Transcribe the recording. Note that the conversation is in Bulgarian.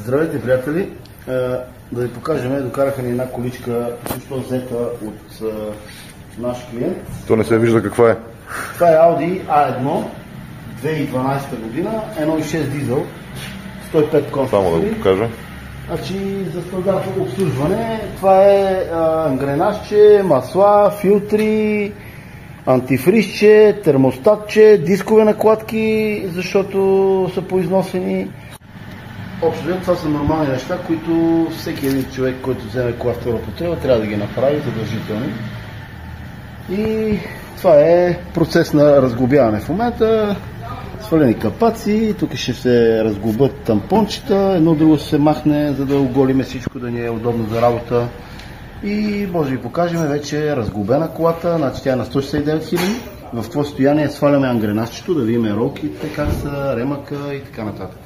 Здравейте, приятели! Да ви покажем, докараха ни една количка, също взета от наш клиент. То не се вижда каква е. Това е Audi A1 2012 година, 1.6 дизел, 105 конски. Само да го покажа. Значи за стандартно обслужване това е ангренажче, масла, филтри, антифризче, термостатче, дискове накладки, защото са поизносени. Общо това са нормални неща, които всеки един човек, който вземе кола втора употреба, трябва да ги направи задължително. И това е процес на разглобяване в момента. Свалени капаци, тук ще се разглобят тампончета, едно друго ще се махне, за да оголиме всичко, да ни е удобно за работа. И може да ви покажем вече разглобена колата, значи тя е на 169 000. В това състояние сваляме ангренажчето, да видим ролките, как са, ремъка и така нататък.